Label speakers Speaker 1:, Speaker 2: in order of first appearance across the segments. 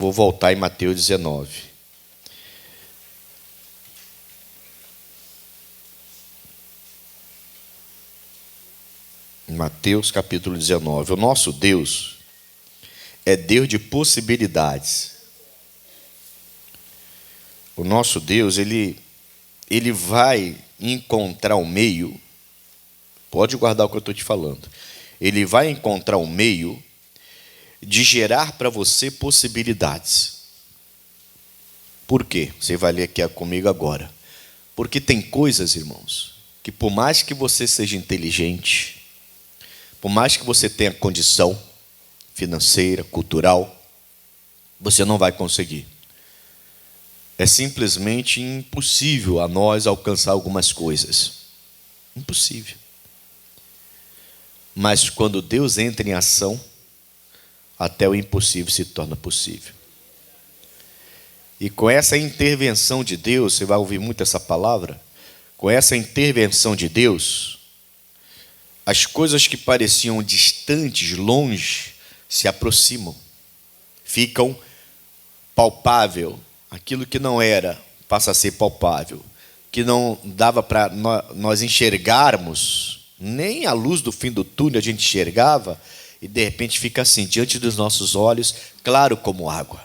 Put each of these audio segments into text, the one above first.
Speaker 1: Vou voltar em Mateus 19. Mateus capítulo 19. O nosso Deus é Deus de possibilidades. O nosso Deus, ele vai encontrar um meio, pode guardar o que eu estou te falando, ele vai encontrar um meio de gerar para você possibilidades. Por quê? Você vai ler aqui comigo agora. Porque tem coisas, irmãos, que por mais que você seja inteligente, por mais que você tenha condição financeira, cultural, você não vai conseguir. É simplesmente impossível a nós alcançar algumas coisas. Impossível. Mas quando Deus entra em ação, até o impossível se torna possível. E com essa intervenção de Deus, você vai ouvir muito essa palavra, com essa intervenção de Deus, as coisas que pareciam distantes, longe, se aproximam, ficam palpável. Aquilo que não era, passa a ser palpável. Que não dava para nós enxergarmos, nem a luz do fim do túnel a gente enxergava, e de repente fica assim, diante dos nossos olhos, claro como água.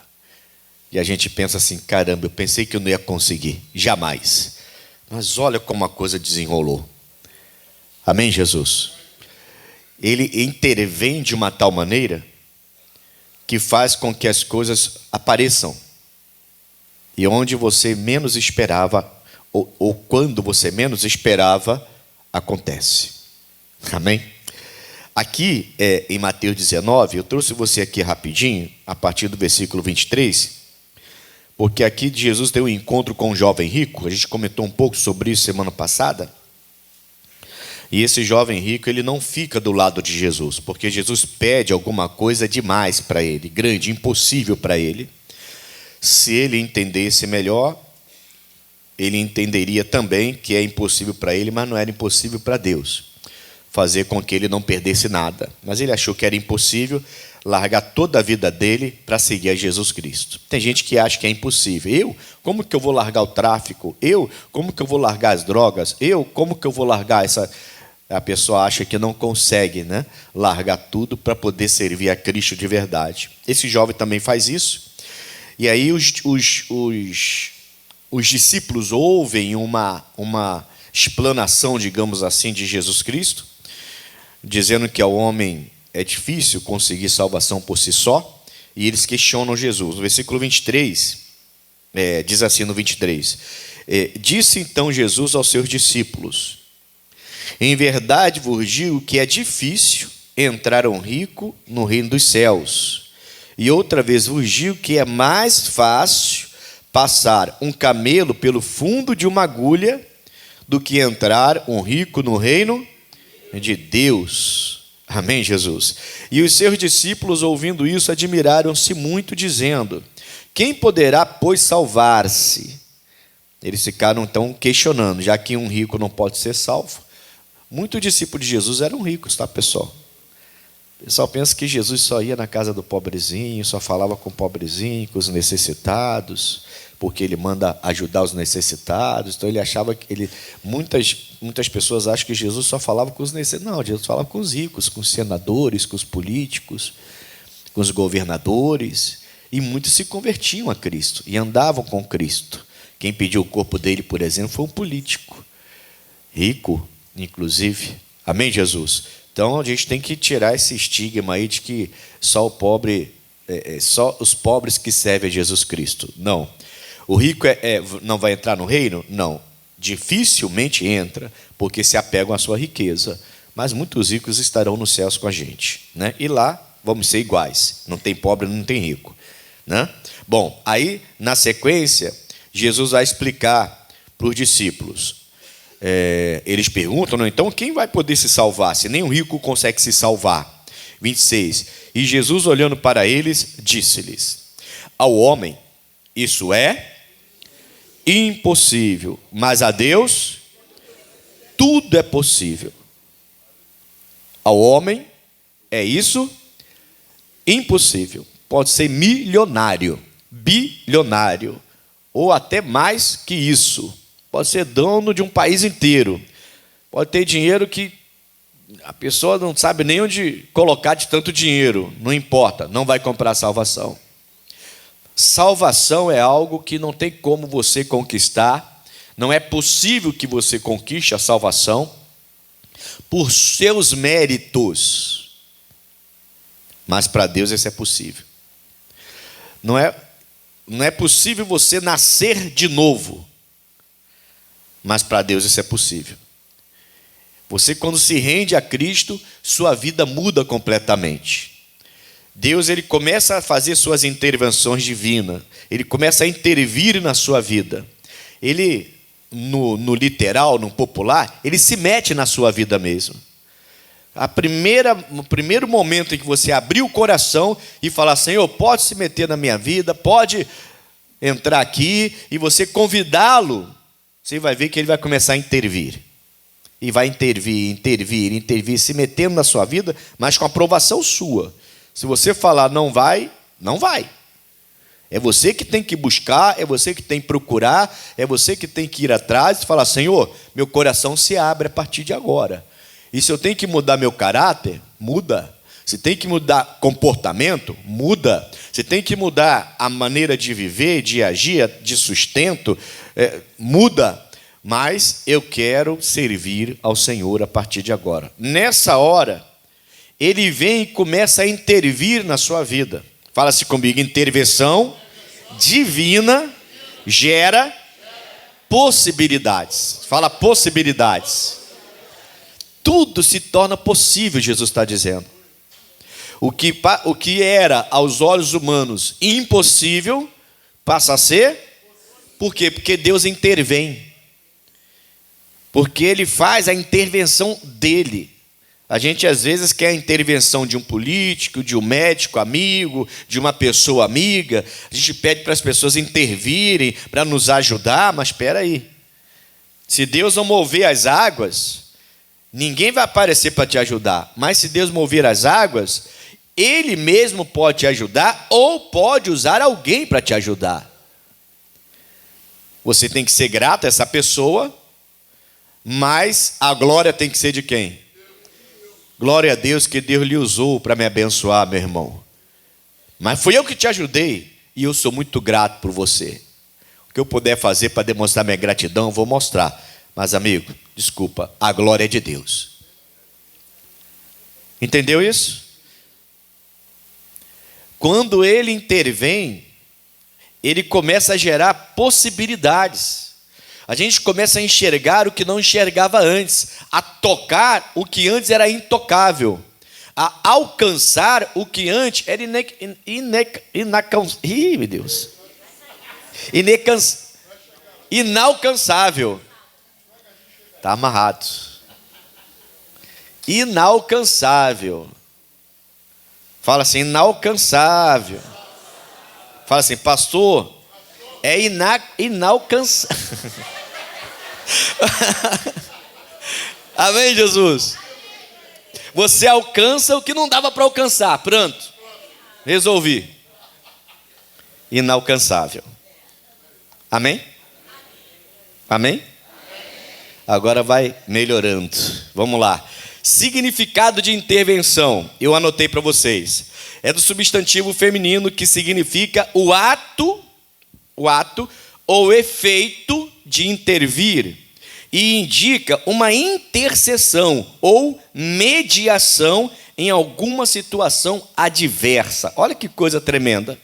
Speaker 1: E a gente pensa assim, caramba, eu pensei que eu não ia conseguir, jamais. Mas olha como a coisa desenrolou. Amém, Jesus? Ele intervém de uma tal maneira que faz com que as coisas apareçam. E onde você menos esperava, ou quando você menos esperava, acontece. Amém? Aqui em Mateus 19, eu trouxe você aqui rapidinho, a partir do versículo 23, porque aqui Jesus tem um encontro com um jovem rico, a gente comentou um pouco sobre isso semana passada, e esse jovem rico, ele não fica do lado de Jesus, porque Jesus pede alguma coisa demais para ele, grande, impossível para ele. Se ele entendesse melhor, ele entenderia também que é impossível para ele, mas não era impossível para Deus fazer com que ele não perdesse nada. Mas ele achou que era impossível largar toda a vida dele para seguir a Jesus Cristo. Tem gente que acha que é impossível. Eu? Como que eu vou largar o tráfico? Eu? Como que eu vou largar as drogas? Eu? Como que eu vou largar essa... A pessoa acha que não consegue, né, largar tudo para poder servir a Cristo de verdade. Esse jovem também faz isso. E aí os discípulos ouvem uma explanação, digamos assim, de Jesus Cristo, dizendo que ao homem é difícil conseguir salvação por si só, e eles questionam Jesus. No versículo 23, diz assim no 23, disse então Jesus aos seus discípulos, em verdade vos digo que é difícil entrar um rico no reino dos céus. E outra vez vos digo que é mais fácil passar um camelo pelo fundo de uma agulha do que entrar um rico no reino de Deus. Amém, Jesus? E os seus discípulos, ouvindo isso, admiraram-se muito, dizendo, quem poderá, pois, salvar-se? Eles ficaram, então, questionando, já que um rico não pode ser salvo. Muitos discípulos de Jesus eram ricos, tá, pessoal? O pessoal pensa que Jesus só ia na casa do pobrezinho, só falava com o pobrezinho, com os necessitados, porque ele manda ajudar os necessitados. Então ele achava que muitas pessoas acham que Jesus só falava com os necessitados. Não, Jesus falava com os ricos, com os senadores, com os políticos, com os governadores. E muitos se convertiam a Cristo e andavam com Cristo. Quem pediu o corpo dele, por exemplo, foi um político, rico, inclusive. Amém, Jesus? Então a gente tem que tirar esse estigma aí de que só o pobre, só os pobres que servem a Jesus Cristo. Não. O rico não vai entrar no reino? Não. Dificilmente entra, porque se apegam à sua riqueza. Mas muitos ricos estarão nos céus com a gente, né? E lá vamos ser iguais. Não tem pobre, não tem rico, né? Bom, aí na sequência, Jesus vai explicar para os discípulos. Eles perguntam, não, então quem vai poder se salvar, se nem o rico consegue se salvar? 26, e Jesus olhando para eles, disse-lhes, ao homem isso é impossível, mas a Deus tudo é possível. Ao homem é isso impossível, pode ser milionário, bilionário, ou até mais que isso. Pode ser dono de um país inteiro. Pode ter dinheiro que a pessoa não sabe nem onde colocar de tanto dinheiro. Não importa, não vai comprar salvação. Salvação é algo que não tem como você conquistar. Não é possível que você conquiste a salvação por seus méritos. Mas para Deus isso é possível. Não é possível você nascer de novo. Mas para Deus isso é possível. Você, quando se rende a Cristo, sua vida muda completamente. Deus, ele começa a fazer suas intervenções divinas. Ele começa a intervir na sua vida. Ele, no literal, no popular, ele se mete na sua vida mesmo. O primeiro momento em que você abrir o coração e falar: Senhor, pode se meter na minha vida, pode entrar aqui, e você convidá-lo, você vai ver que ele vai começar a intervir. E vai intervir, se metendo na sua vida, mas com aprovação sua. Se você falar não vai, não vai. É você que tem que buscar, é você que tem que procurar, é você que tem que ir atrás e falar: Senhor, meu coração se abre a partir de agora. E se eu tenho que mudar meu caráter, muda. Se tem que mudar comportamento, muda. Se tem que mudar a maneira de viver, de agir, de sustento, muda. Mas eu quero servir ao Senhor a partir de agora. Nessa hora, ele vem e começa a intervir na sua vida. Fala-se comigo: intervenção divina gera possibilidades. Fala possibilidades. Tudo se torna possível, Jesus está dizendo. O que era aos olhos humanos impossível, passa a ser. Por quê? Porque Deus intervém. Porque Ele faz a intervenção dEle. A gente às vezes quer a intervenção de um político, de um médico amigo, de uma pessoa amiga. A gente pede para as pessoas intervirem, para nos ajudar, mas espera aí. Se Deus não mover as águas, ninguém vai aparecer para te ajudar. Mas se Deus mover as águas, Ele mesmo pode te ajudar ou pode usar alguém para te ajudar. Você tem que ser grato a essa pessoa, mas a glória tem que ser de quem? Glória a Deus que Deus lhe usou para me abençoar, meu irmão. Mas fui eu que te ajudei e eu sou muito grato por você. O que eu puder fazer para demonstrar minha gratidão, eu vou mostrar. Mas, amigo, desculpa, a glória é de Deus. Entendeu isso? Quando Ele intervém, Ele começa a gerar possibilidades. A gente começa a enxergar o que não enxergava antes, a tocar o que antes era intocável, a alcançar o que antes era inalcançável. Está amarrado. Inalcançável. Fala assim: inalcançável. Fala assim: pastor, é inalcançável. Amém, Jesus? Você alcança o que não dava para alcançar. Pronto, resolvi. Inalcançável. Amém? Amém? Agora vai melhorando. Vamos lá. Significado de intervenção. Eu anotei para vocês. É do substantivo feminino que significa o ato ou efeito de intervir, e indica uma intercessão ou mediação em alguma situação adversa. Olha que coisa tremenda.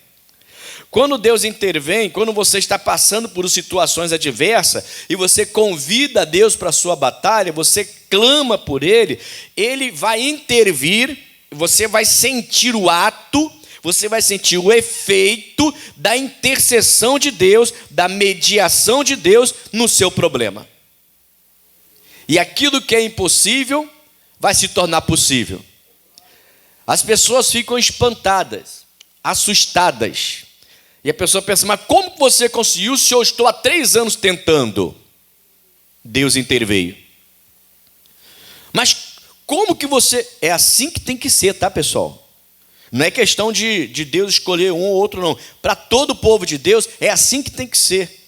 Speaker 1: Quando Deus intervém, quando você está passando por situações adversas e você convida Deus para a sua batalha, você clama por Ele, Ele vai intervir, você vai sentir o ato, você vai sentir o efeito da intercessão de Deus, da mediação de Deus no seu problema. E aquilo que é impossível vai se tornar possível. As pessoas ficam espantadas, assustadas. E a pessoa pensa: mas como você conseguiu se eu estou há 3 anos tentando? Deus interveio. Mas como que você... É assim que tem que ser, tá, pessoal? Não é questão de Deus escolher um ou outro, não. Para todo o povo de Deus, é assim que tem que ser.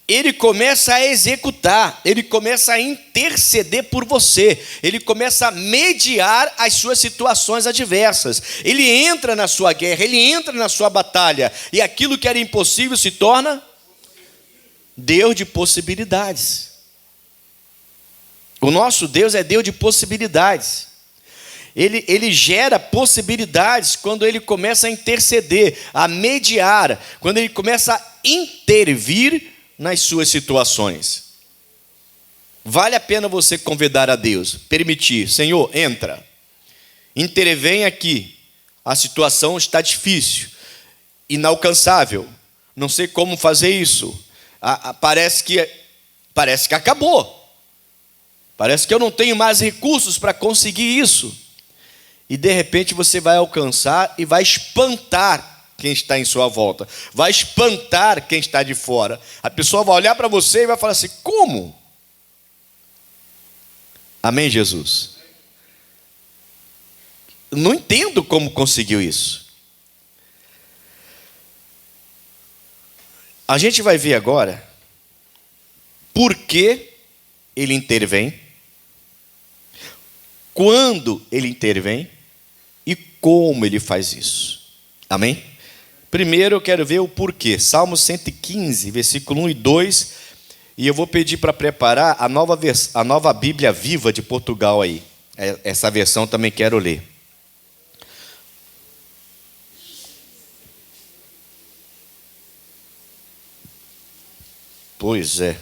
Speaker 1: Ele começa a executar, ele começa a interceder por você, ele começa a mediar as suas situações adversas, ele entra na sua guerra, ele entra na sua batalha, e aquilo que era impossível se torna Deus de possibilidades. O nosso Deus é Deus de possibilidades. Ele gera possibilidades quando ele começa a interceder, a mediar, quando ele começa a intervir nas suas situações. Vale a pena você convidar a Deus, permitir: Senhor, entra, intervém aqui, a situação está difícil, inalcançável, não sei como fazer isso, parece que acabou, parece que eu não tenho mais recursos para conseguir isso. E de repente você vai alcançar e vai espantar quem está em sua volta, vai espantar quem está de fora. A pessoa vai olhar para você e vai falar assim: como? Amém, Jesus? Não entendo como conseguiu isso. A gente vai ver agora por que ele intervém, quando ele intervém e como ele faz isso. Amém? Primeiro eu quero ver o porquê. Salmo 115, versículo 1 e 2. E eu vou pedir para preparar a nova Bíblia Viva de Portugal aí. Essa versão também quero ler. Pois é.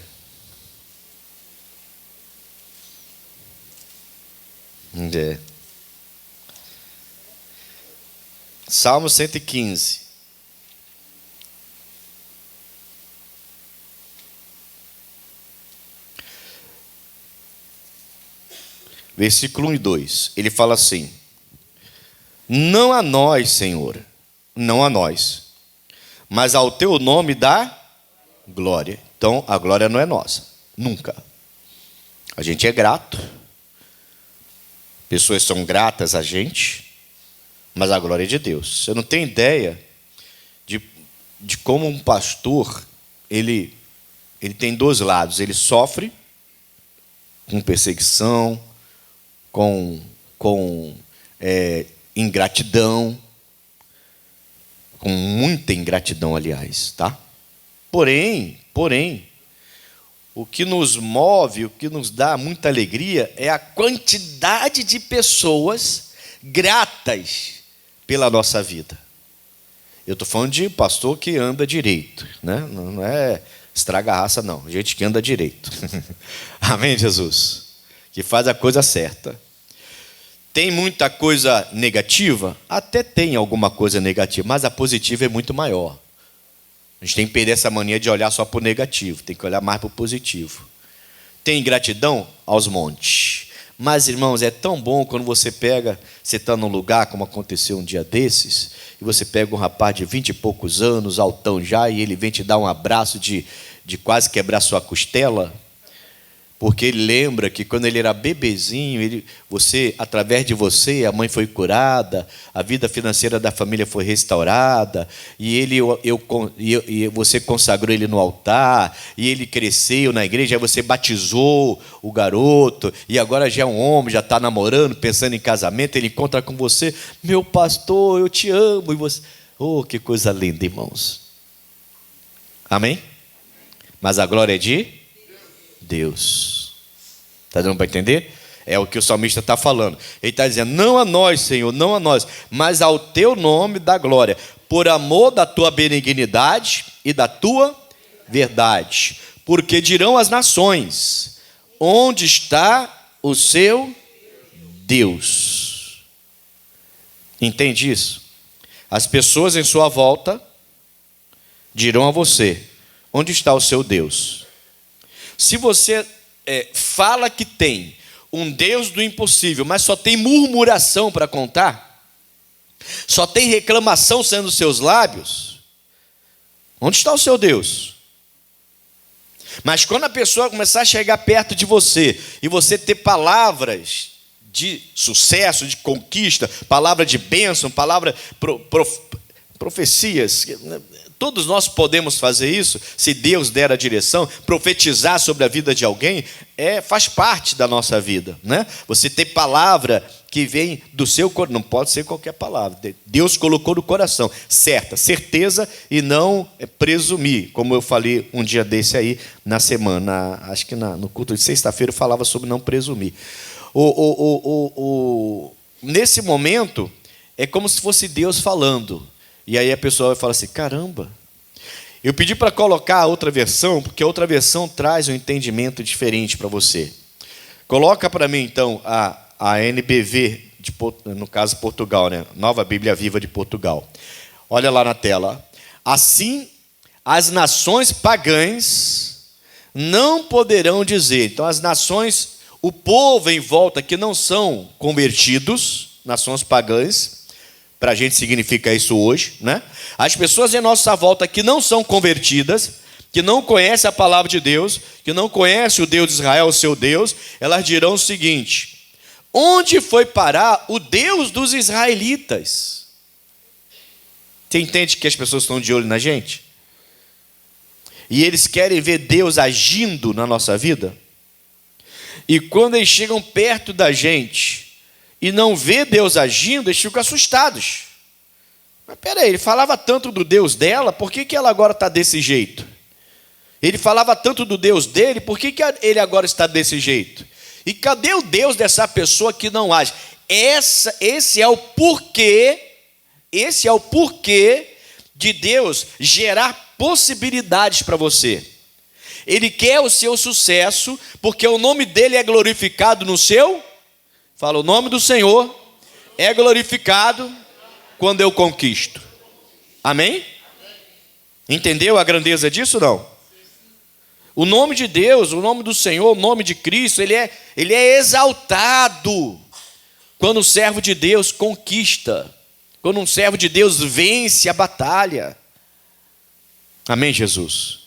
Speaker 1: Salmo 115. Versículo 1 e 2, ele fala assim: não a nós, Senhor, não a nós, mas ao teu nome dá glória. Então, a glória não é nossa, nunca. A gente é grato, pessoas são gratas a gente, mas a glória é de Deus. Você não tem ideia de como um pastor, ele tem dois lados. Ele sofre com perseguição, com ingratidão, com muita ingratidão, aliás, tá? Porém, o que nos move, o que nos dá muita alegria é a quantidade de pessoas gratas pela nossa vida. Eu estou falando de pastor que anda direito, né? Não é estraga a raça, não. Gente que anda direito. Amém, Jesus? Que faz a coisa certa. Tem muita coisa negativa? Até tem alguma coisa negativa, mas a positiva é muito maior. A gente tem que perder essa mania de olhar só para o negativo, tem que olhar mais para o positivo. Tem ingratidão? Aos montes. Mas, irmãos, é tão bom quando você está num lugar, como aconteceu um dia desses, e você pega um rapaz de 20 e poucos anos, altão já, e ele vem te dar um abraço de quase quebrar sua costela, porque ele lembra que quando ele era bebezinho, através de você, a mãe foi curada, a vida financeira da família foi restaurada, e você consagrou ele no altar, e ele cresceu na igreja, aí você batizou o garoto, e agora já é um homem, já está namorando, pensando em casamento, ele encontra com você: meu pastor, eu te amo, e você... Oh, que coisa linda, irmãos. Amém? Mas a glória é de Deus. Está dando para entender? É o que o salmista está falando. Ele está dizendo: não a nós, Senhor, não a nós, mas ao teu nome dá glória, por amor da tua benignidade e da tua verdade. Porque dirão as nações: onde está o seu Deus? Entende isso? As pessoas em sua volta dirão a você: onde está o seu Deus? Se você fala que tem um Deus do impossível, mas só tem murmuração para contar, só tem reclamação sendo dos seus lábios, onde está o seu Deus? Mas quando a pessoa começar a chegar perto de você, e você ter palavras de sucesso, de conquista, palavra de bênção, palavra profecias. Todos nós podemos fazer isso, se Deus der a direção. Profetizar sobre a vida de alguém faz parte da nossa vida, né? Você tem palavra que vem do seu coração, não pode ser qualquer palavra. Deus colocou no coração, certeza, e não presumir, como eu falei um dia desse aí na semana, acho que no culto de sexta-feira eu falava sobre não presumir. Nesse momento, é como se fosse Deus falando. E aí a pessoa vai falar assim, caramba, eu pedi para colocar a outra versão, porque a outra versão traz um entendimento diferente para você. Coloca para mim, então, a NBV, no caso Portugal, né? Nova Bíblia Viva de Portugal. Olha lá na tela. Assim, as nações pagãs não poderão dizer. Então, as nações, o povo em volta que não são convertidos, nações pagãs, para a gente significa isso hoje, né? As pessoas em nossa volta que não são convertidas, que não conhecem a palavra de Deus, que não conhecem o Deus de Israel, o seu Deus, elas dirão o seguinte: onde foi parar o Deus dos israelitas? Você entende que as pessoas estão de olho na gente? E eles querem ver Deus agindo na nossa vida? E quando eles chegam perto da gente e não vê Deus agindo, eles ficam assustados. Mas peraí, ele falava tanto do Deus dela, por que ela agora está desse jeito? Ele falava tanto do Deus dele, por que ele agora está desse jeito? E cadê o Deus dessa pessoa que não age? Esse é o porquê de Deus gerar possibilidades para você. Ele quer o seu sucesso, porque o nome dele é glorificado no seu. Fala, o nome do Senhor é glorificado quando eu conquisto. Amém? Entendeu a grandeza disso, não? O nome de Deus, o nome do Senhor, o nome de Cristo, ele é exaltado quando o servo de Deus conquista, quando um servo de Deus vence a batalha. Amém, Jesus?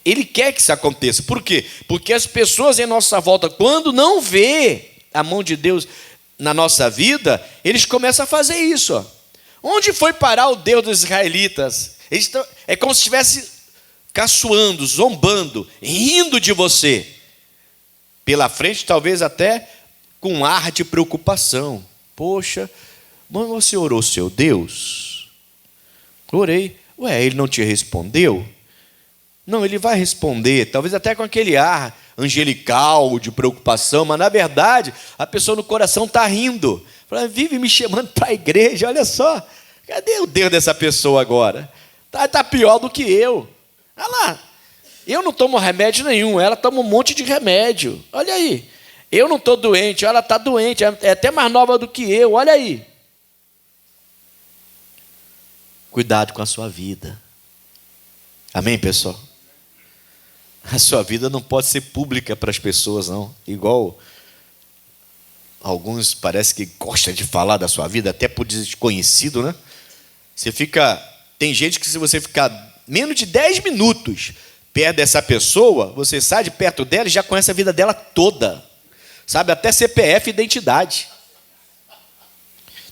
Speaker 1: Ele quer que isso aconteça. Por quê? Porque as pessoas em nossa volta, quando não vê a mão de Deus na nossa vida, eles começam a fazer isso. Ó. Onde foi parar o Deus dos israelitas? É como se estivesse caçoando, zombando, rindo de você. Pela frente, talvez até com um ar de preocupação. Poxa, mas você orou seu Deus? Orei. Ué, ele não te respondeu? Não, ele vai responder, talvez até com aquele ar angelical de preocupação, mas na verdade a pessoa no coração está rindo. Fala, vive me chamando para a igreja, olha só, cadê o Deus dessa pessoa agora? Tá pior do que eu. Olha lá, eu não tomo remédio nenhum, ela toma um monte de remédio. Olha aí, eu não estou doente, ela está doente, é até mais nova do que eu, olha aí. Cuidado com a sua vida. Amém, pessoal? A sua vida não pode ser pública para as pessoas, não. Igual alguns parece que gostam de falar da sua vida, até por desconhecido, né? Tem gente que se você ficar menos de 10 minutos perto dessa pessoa, você sai de perto dela e já conhece a vida dela toda. Sabe, até CPF e identidade.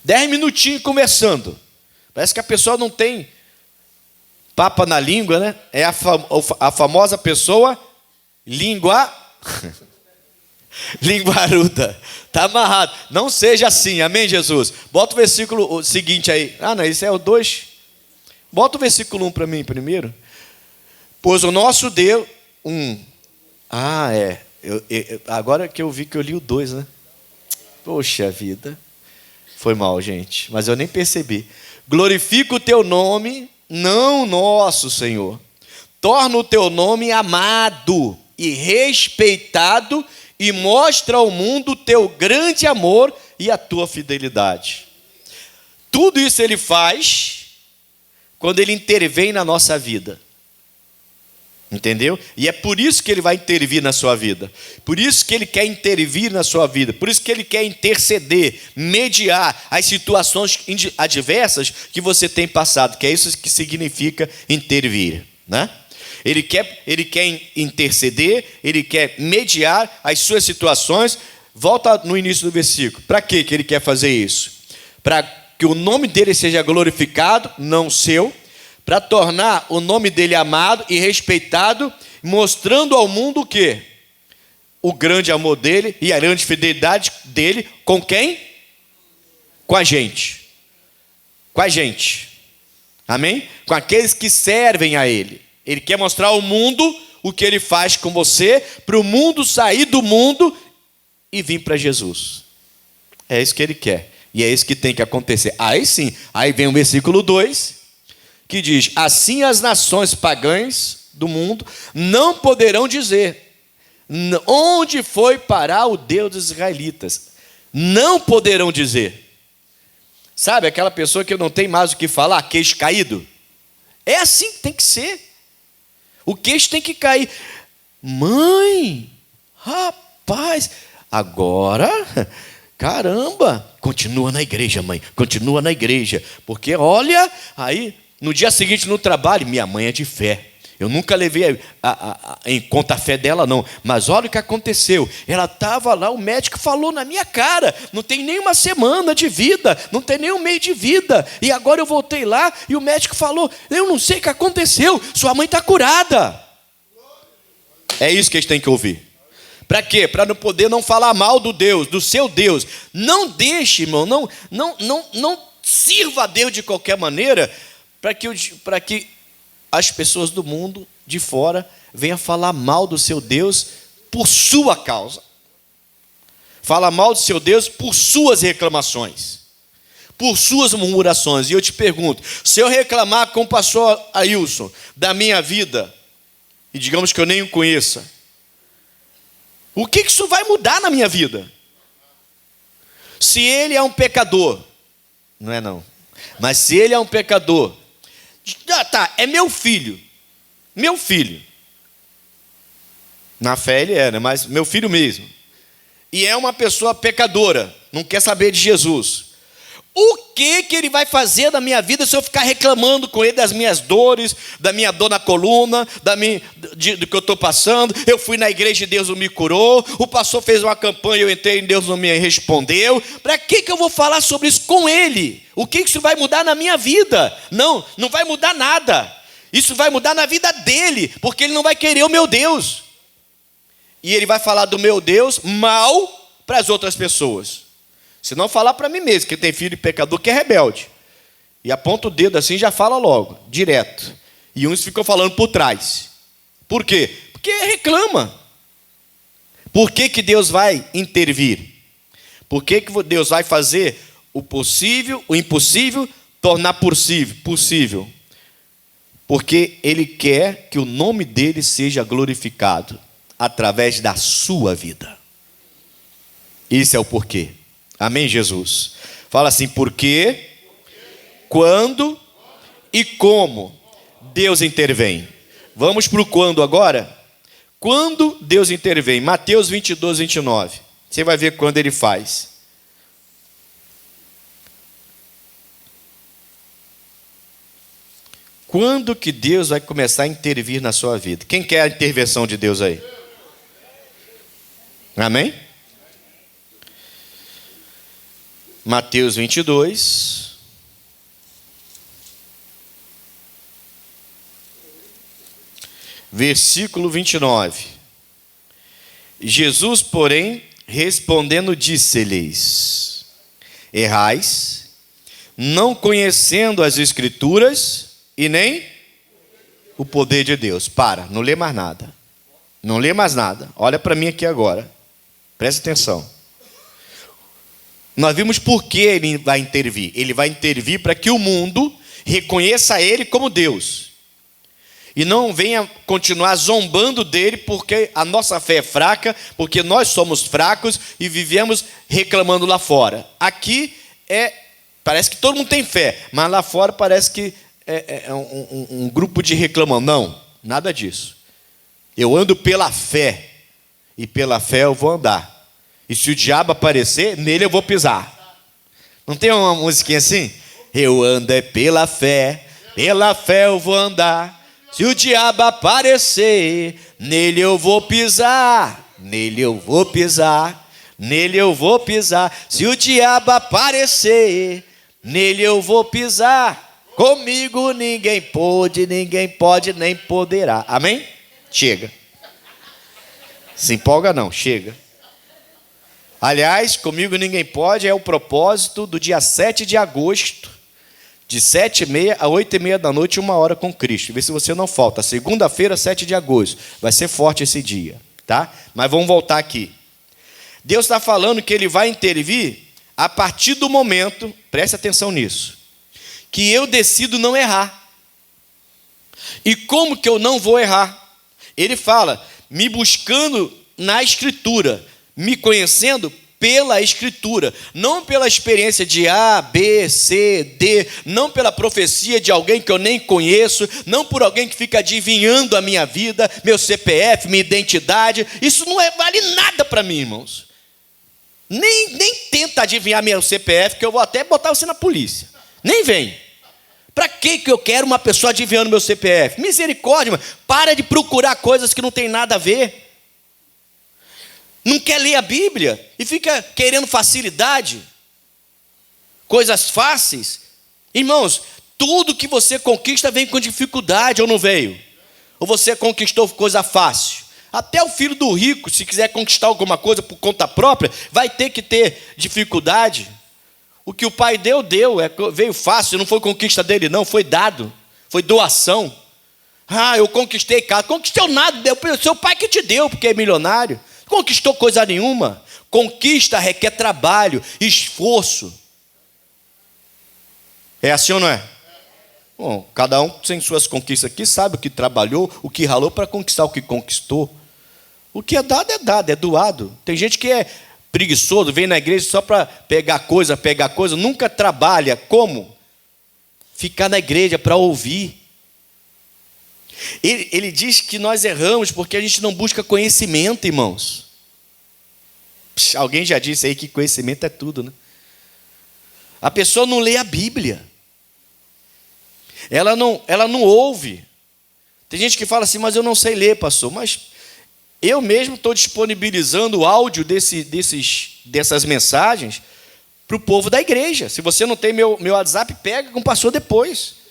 Speaker 1: 10 minutinhos conversando. Parece que a pessoa não tem papa na língua, né? É a famosa pessoa linguaruda. Está amarrado. Não seja assim, amém, Jesus? Bota o versículo seguinte aí. Ah, não, esse é o 2. Bota o versículo 1 para mim primeiro. Pois o nosso Deus... agora que eu vi que eu li o 2, né? Poxa vida. Foi mal, gente. Mas eu nem percebi. Glorifica o teu nome... Não nosso, Senhor. Torna o teu nome amado e respeitado e mostra ao mundo o teu grande amor e a tua fidelidade. Tudo isso ele faz quando ele intervém na nossa vida. Entendeu? E é por isso que ele vai intervir na sua vida. Por isso que ele quer intervir na sua vida. Por isso que ele quer interceder, mediar as situações adversas que você tem passado. Que é isso que significa intervir, né? Ele quer interceder, ele quer mediar as suas situações Volta no início do versículo. Para que ele quer fazer isso? Para que o nome dele seja glorificado, não seu, para tornar o nome dele amado e respeitado, mostrando ao mundo o quê? O grande amor dele e a grande fidelidade dele com quem? Com a gente. Com a gente. Amém? Com aqueles que servem a ele. Ele quer mostrar ao mundo o que ele faz com você, para o mundo sair do mundo e vir para Jesus. É isso que ele quer. E é isso que tem que acontecer. Aí sim, aí vem o versículo 2, que diz: assim as nações pagãs do mundo não poderão dizer: onde foi parar o Deus dos israelitas? Não poderão dizer. Sabe, aquela pessoa que não tem mais o que falar, queixo caído? É assim que tem que ser. O queixo tem que cair. Mãe, rapaz, agora, caramba, continua na igreja, mãe, continua na igreja. Porque olha, aí, no dia seguinte no trabalho, minha mãe é de fé. Eu nunca levei em conta a fé dela, não. Mas olha o que aconteceu. Ela estava lá, o médico falou na minha cara: não tem nem uma semana de vida, não tem nem um mês de vida. E agora eu voltei lá e o médico falou: eu não sei o que aconteceu, sua mãe está curada. É isso que eles têm que ouvir. Para quê? Para não poder não falar mal do Deus, do seu Deus. Não deixe, irmão, não sirva a Deus de qualquer maneira para que as pessoas do mundo de fora venham falar mal do seu Deus por sua causa. Fala mal do seu Deus por suas reclamações, por suas murmurações. E eu te pergunto, se eu reclamar com o pastor Ailson da minha vida, e digamos que eu nem o conheça, o que isso vai mudar na minha vida? Se ele é um pecador, não é não, mas se ele é um pecador, é meu filho. Na fé ele é, né? Mas meu filho mesmo. E é uma pessoa pecadora, não quer saber de Jesus. O que ele vai fazer na minha vida se eu ficar reclamando com ele das minhas dores, da minha dor na coluna, do que eu estou passando? Eu fui na igreja e Deus não me curou. O pastor fez uma campanha, eu entrei e Deus não me respondeu. Para que eu vou falar sobre isso com ele? O que isso vai mudar na minha vida? Não vai mudar nada. Isso vai mudar na vida dele, porque ele não vai querer o meu Deus. E ele vai falar do meu Deus mal para as outras pessoas. Se não falar para mim mesmo, que tem filho de pecador que é rebelde. E aponta o dedo assim e já fala logo, direto. E uns ficam falando por trás. Por quê? Porque reclama. Por que Deus vai intervir? Por que Deus vai fazer o possível, o impossível, tornar possível? Porque Ele quer que o nome dEle seja glorificado através da sua vida. Esse é o porquê. Amém, Jesus? Fala assim: porque, quando e como Deus intervém. Vamos para o quando agora? Quando Deus intervém. Mateus 22, 29. Você vai ver quando Ele faz. Quando que Deus vai começar a intervir na sua vida? Quem quer a intervenção de Deus aí? Amém? Mateus 22, versículo 29. Jesus, porém, respondendo, disse-lhes: errais, não conhecendo as Escrituras e nem o poder de Deus. Não lê mais nada. Não lê mais nada. Olha para mim aqui agora. Presta atenção. Nós vimos por que Ele vai intervir. Ele vai intervir para que o mundo reconheça Ele como Deus. E não venha continuar zombando dEle porque a nossa fé é fraca, porque nós somos fracos e vivemos reclamando lá fora. Aqui parece que todo mundo tem fé, mas lá fora parece que é um grupo de reclamão. Não, nada disso. Eu ando pela fé, e pela fé eu vou andar. E se o diabo aparecer, nele eu vou pisar. Não tem uma musiquinha assim? Eu ando pela fé eu vou andar. Se o diabo aparecer, nele eu vou pisar, nele eu vou pisar. nele eu vou pisar. Se o diabo aparecer, nele eu vou pisar. Comigo ninguém pode, nem poderá. Amém? Chega. Se empolga não, chega. Aliás, comigo ninguém pode é o propósito do dia 7 de agosto, de 7h30 a 8h30 da noite, 1h com Cristo. Vê se você não falta. Segunda-feira, 7 de agosto. Vai ser forte esse dia, tá? Mas vamos voltar aqui. Deus está falando que Ele vai intervir a partir do momento, preste atenção nisso, que eu decido não errar. E como que eu não vou errar? Ele fala, me buscando na Escritura, me conhecendo pela Escritura, não pela experiência de A, B, C, D, não pela profecia de alguém que eu nem conheço, não por alguém que fica adivinhando a minha vida, meu CPF, minha identidade. Isso não vale nada para mim, irmãos. Nem tenta adivinhar meu CPF, que eu vou até botar você na polícia. Nem vem. Para que eu quero uma pessoa adivinhando meu CPF? Misericórdia, mano. Para de procurar coisas que não tem nada a ver. Não quer ler a Bíblia e fica querendo facilidade, coisas fáceis. Irmãos, tudo que você conquista vem com dificuldade, ou não veio? Ou você conquistou coisa fácil? Até o filho do rico, se quiser conquistar alguma coisa por conta própria, vai ter que ter dificuldade. O que o pai deu, veio fácil, não foi conquista dele não, foi dado, foi doação. Ah, eu conquistei casa, conquistou nada, deu para o seu pai que te deu, porque é milionário. Conquistou coisa nenhuma. Conquista requer trabalho, esforço. É assim ou não é? Bom, cada um tem suas conquistas aqui, sabe o que trabalhou, o que ralou para conquistar o que conquistou. O que é dado, é doado. Tem gente que é preguiçoso, vem na igreja só para pegar coisa, nunca trabalha. Como? Ficar na igreja para ouvir. Ele diz que nós erramos porque a gente não busca conhecimento, irmãos. Alguém já disse aí que conhecimento é tudo, né? A pessoa não lê a Bíblia. Ela não ouve. Tem gente que fala assim, mas eu não sei ler, pastor. Mas eu mesmo estou disponibilizando o áudio dessas mensagens para o povo da igreja. Se você não tem meu WhatsApp, pega com o pastor depois.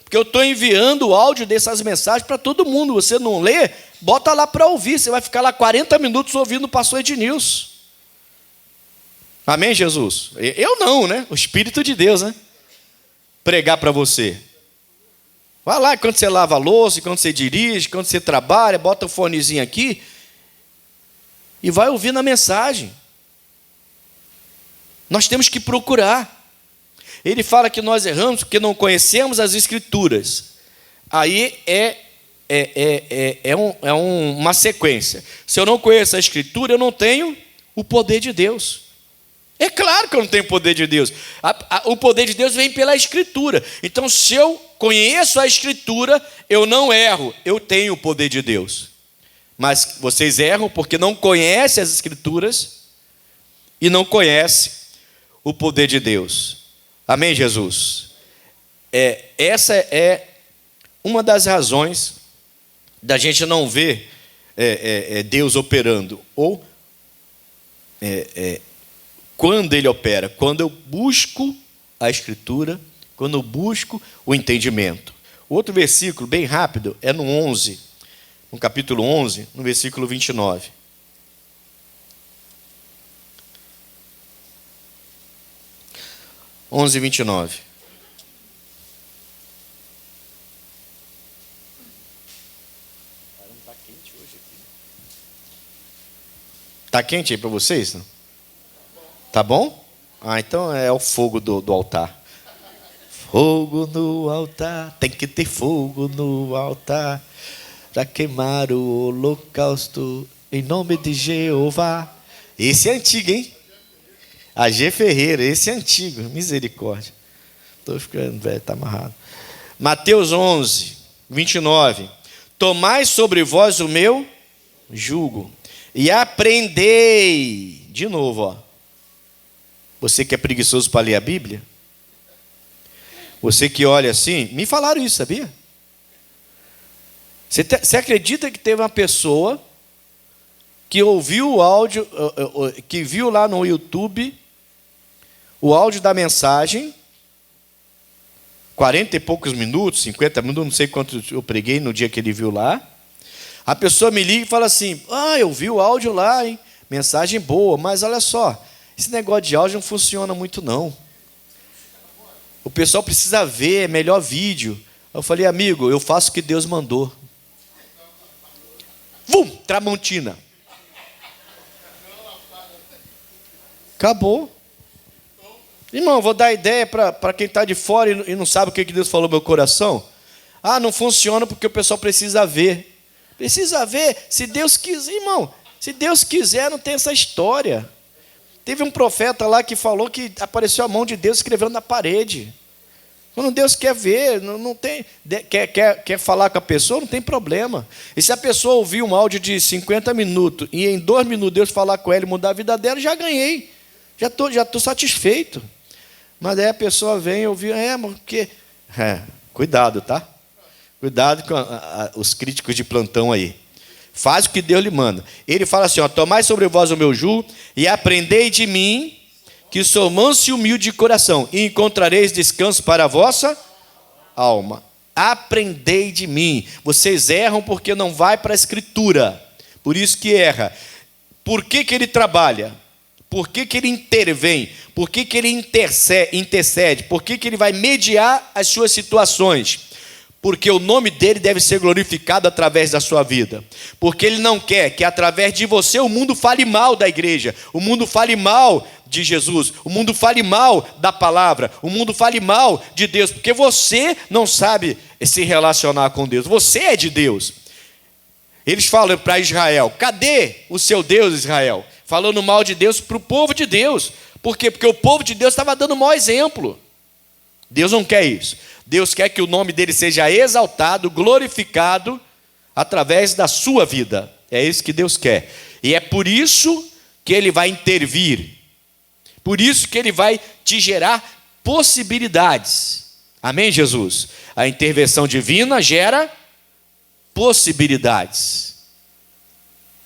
Speaker 1: Porque eu estou enviando o áudio dessas mensagens para todo mundo. Você não lê, bota lá para ouvir. Você vai ficar lá 40 minutos ouvindo o pastor Ednilson. Amém, Jesus? Eu não, né? O Espírito de Deus, né? Pregar para você. Vai lá, quando você lava a louça, quando você dirige, quando você trabalha, bota o fonezinho aqui e vai ouvindo a mensagem. Nós temos que procurar. Ele fala que nós erramos porque não conhecemos as Escrituras. Aí uma sequência. Se eu não conheço a Escritura, eu não tenho o poder de Deus. É claro que eu não tenho o poder de Deus. O poder de Deus vem pela Escritura. Então, se eu conheço a Escritura, eu não erro. Eu tenho o poder de Deus. Mas vocês erram porque não conhecem as Escrituras e não conhecem o poder de Deus. Amém, Jesus? Essa é uma das razões da gente não ver Deus operando. Ou quando Ele opera? Quando eu busco a Escritura, quando eu busco o entendimento. O outro versículo, bem rápido, é no 11, no capítulo 11, no versículo 29. 11:29. Está quente hoje aqui. Está quente aí para vocês? Não? Tá bom? Ah, então é o fogo do altar. Fogo no altar, tem que ter fogo no altar para queimar o holocausto em nome de Jeová. Esse é antigo, hein? A G. Ferreira, esse é antigo, misericórdia. Estou ficando velho, está amarrado. Mateus 11:29. Tomai sobre vós o meu jugo e aprendei. De novo, ó. Você que é preguiçoso para ler a Bíblia? Você que olha assim, me falaram isso, sabia? Você acredita que teve uma pessoa que ouviu o áudio, que viu lá no YouTube o áudio da mensagem, 40 e poucos minutos, 50 minutos, não sei quanto eu preguei no dia que ele viu lá. A pessoa me liga e fala assim: eu vi o áudio lá, hein? Mensagem boa, mas olha só, esse negócio de áudio não funciona muito não. O pessoal precisa ver, é melhor vídeo. Eu falei: amigo, eu faço o que Deus mandou. Tramontina. Acabou. Irmão, vou dar ideia para quem está de fora e não sabe o que Deus falou no meu coração. Não funciona porque o pessoal precisa ver. Precisa ver, se Deus quiser, irmão. Se Deus quiser, não tem essa história. Teve um profeta lá que falou que apareceu a mão de Deus escrevendo na parede. Quando Deus quer ver, não tem, quer falar com a pessoa, não tem problema. E se a pessoa ouvir um áudio de 50 minutos e em 2 minutos Deus falar com ela e mudar a vida dela, já ganhei. Já tô satisfeito. Mas aí a pessoa vem e ouvir, porque... cuidado, tá? Cuidado com os críticos de plantão aí. Faz o que Deus lhe manda. Ele fala assim: tomai sobre vós o meu jugo e aprendei de mim, que sou manso e humilde de coração, e encontrareis descanso para a vossa alma. Aprendei de mim. Vocês erram porque não vai para a Escritura. Por isso que erra. Por que ele trabalha? Por que ele intervém? Por que ele intercede? Por que ele vai mediar as suas situações? Porque o nome dele deve ser glorificado através da sua vida. Porque ele não quer que através de você o mundo fale mal da igreja, o mundo fale mal de Jesus, o mundo fale mal da palavra, o mundo fale mal de Deus, porque você não sabe se relacionar com Deus, você é de Deus. Eles falam para Israel: cadê o seu Deus, Israel? Falando mal de Deus para o povo de Deus. Por quê? Porque o povo de Deus estava dando mau exemplo. Deus não quer isso. Deus quer que o nome dele seja exaltado, glorificado, através da sua vida. É isso que Deus quer. E é por isso que ele vai intervir. Por isso que ele vai te gerar possibilidades. Amém, Jesus? A intervenção divina gera possibilidades.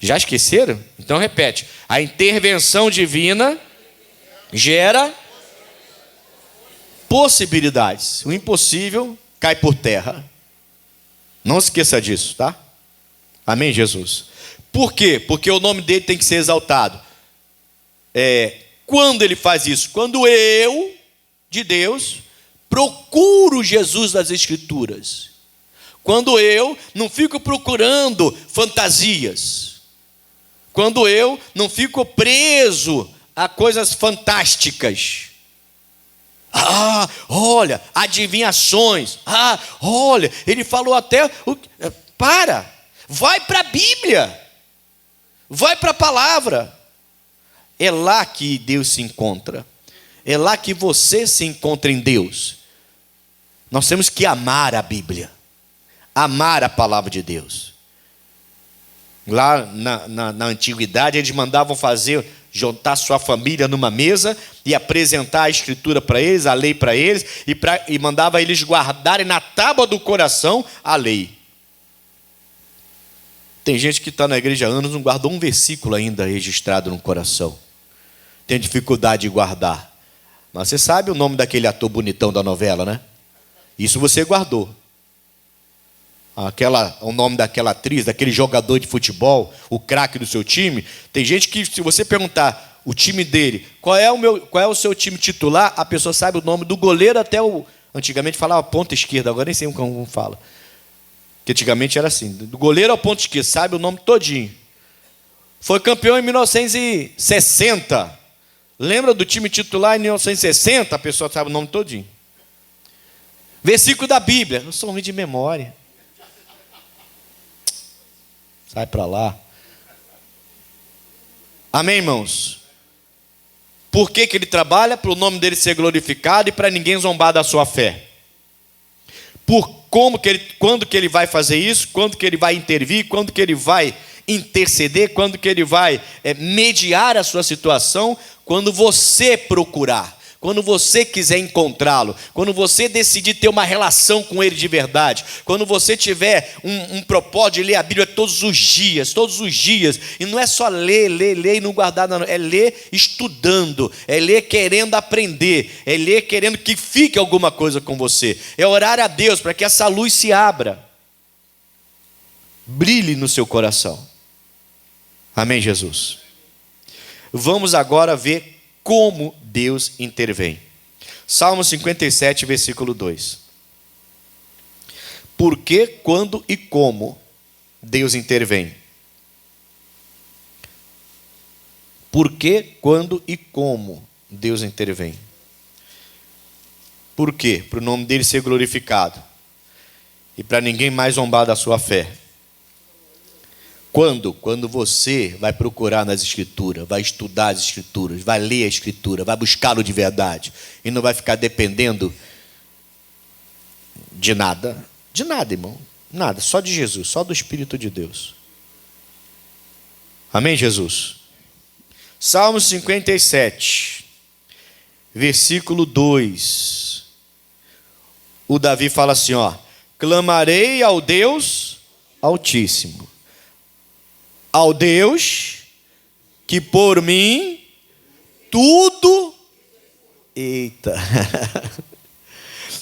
Speaker 1: Já esqueceram? Então repete. A intervenção divina gera possibilidades. O impossível cai por terra. Não se esqueça disso, tá? Amém, Jesus? Por quê? Porque o nome dele tem que ser exaltado. Quando ele faz isso? Quando eu, de Deus, procuro Jesus das Escrituras. Quando eu não fico procurando fantasias. Quando eu não fico preso a coisas fantásticas. Olha, adivinhações. Olha, ele falou até... vai para a Bíblia. Vai para a palavra. É lá que Deus se encontra. É lá que você se encontra em Deus. Nós temos que amar a Bíblia. Amar a palavra de Deus. Lá na antiguidade, eles mandavam juntar sua família numa mesa e apresentar a Escritura para eles, a lei para eles, e mandava eles guardarem na tábua do coração a lei. Tem gente que está na igreja há anos, não guardou um versículo ainda registrado no coração. Tem dificuldade de guardar. Mas você sabe o nome daquele ator bonitão da novela, né? Isso você guardou. O nome daquela atriz, daquele jogador de futebol, o craque do seu time. Tem gente que, se você perguntar o time dele, qual é o seu time titular, a pessoa sabe o nome do goleiro até o... Antigamente falava ponta esquerda, agora nem sei como fala. Que antigamente era assim, do goleiro ao ponta esquerda, sabe o nome todinho. Foi campeão em 1960. Lembra do time titular em 1960? A pessoa sabe o nome todinho. Versículo da Bíblia. Eu sou ruim de memória. Sai para lá. Amém, irmãos? Por que ele trabalha? Para o nome dele ser glorificado e para ninguém zombar da sua fé. Quando que ele vai fazer isso? Quando que ele vai intervir? Quando que ele vai interceder? Quando que ele vai mediar a sua situação? Quando você procurar. quando você quiser encontrá-lo, quando você decidir ter uma relação com Ele de verdade, quando você tiver um propósito de ler a Bíblia todos os dias, e não é só ler e não guardar nada, é ler estudando, é ler querendo aprender, é ler querendo que fique alguma coisa com você, é orar a Deus para que essa luz se abra, brilhe no seu coração. Amém, Jesus? Vamos agora ver como Deus intervém. Salmo 57, versículo 2. Por que, quando e como Deus intervém? Por que, quando e como Deus intervém? Por quê? Para o nome dele ser glorificado e para ninguém mais zombar da sua fé. Quando você vai procurar nas Escrituras, vai estudar as Escrituras, vai ler a Escritura, vai buscá-lo de verdade, e não vai ficar dependendo de nada, irmão, nada, só de Jesus, só do Espírito de Deus. Amém, Jesus? Salmo 57, versículo 2, o Davi fala assim, clamarei ao Deus Altíssimo, ao Deus que por mim tudo... Eita!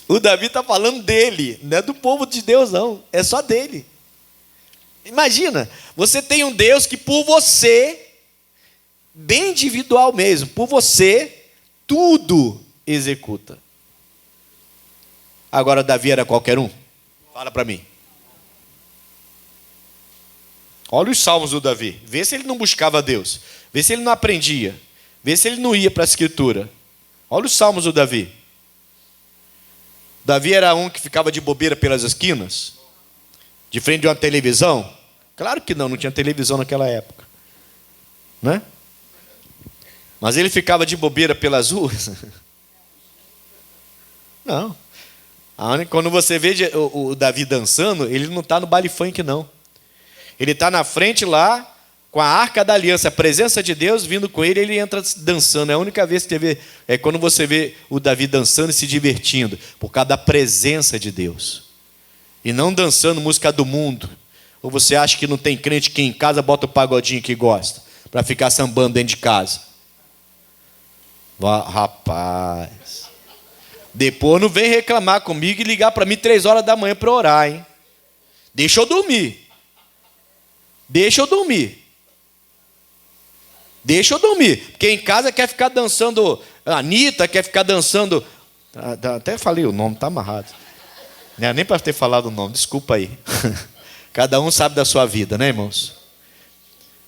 Speaker 1: O Davi está falando dele, não é do povo de Deus não, é só dele. Imagina, você tem um Deus que por você, bem individual mesmo, por você, tudo executa. Agora Davi era qualquer um? Fala para mim. Olha os salmos do Davi, vê se ele não buscava Deus, vê se ele não aprendia, vê se ele não ia para a Escritura. Olha os salmos do Davi. Davi era um que ficava de bobeira pelas esquinas, de frente de uma televisão? Claro que não tinha televisão naquela época, né? Mas ele ficava de bobeira pelas ruas? Não. Quando você vê o Davi dançando, ele não está no baile funk não. Ele está na frente lá, com a arca da aliança, a presença de Deus vindo com ele, ele entra dançando. É a única vez que você vê, é quando você vê o Davi dançando e se divertindo, por causa da presença de Deus. E não dançando música do mundo. Ou você acha que não tem crente que em casa bota o pagodinho que gosta, para ficar sambando dentro de casa? Rapaz, depois não vem reclamar comigo e ligar para mim 3 horas da manhã para orar, hein? Deixa eu dormir. Porque em casa quer ficar dançando Anitta, quer ficar dançando... Até falei o nome, está amarrado. Não é nem para ter falado o nome, desculpa aí. Cada um sabe da sua vida, né, irmãos?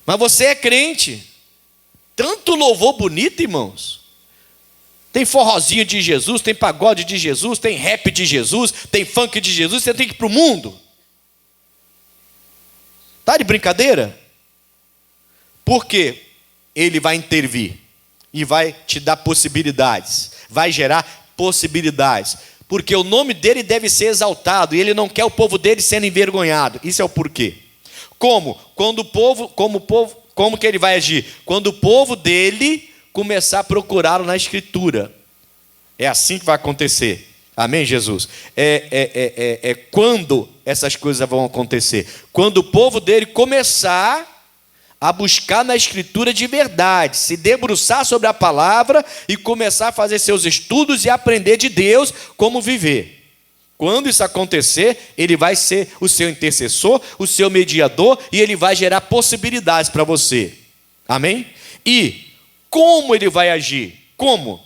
Speaker 1: Mas você é crente. Tanto louvor bonito, irmãos. Tem forrozinho de Jesus, tem pagode de Jesus, tem rap de Jesus, tem funk de Jesus, você tem que ir para o mundo. Está de brincadeira? Porque ele vai intervir e vai te dar possibilidades, vai gerar possibilidades, porque o nome dele deve ser exaltado e ele não quer o povo dele sendo envergonhado. Isso é o porquê. Como que ele vai agir? Quando o povo dele começar a procurá-lo na Escritura. É assim que vai acontecer. Amém, Jesus? Quando essas coisas vão acontecer? Quando o povo dele começar a buscar na Escritura de verdade, se debruçar sobre a palavra e começar a fazer seus estudos e aprender de Deus como viver. Quando isso acontecer, ele vai ser o seu intercessor, o seu mediador, e ele vai gerar possibilidades para você. Amém? E como ele vai agir? Como?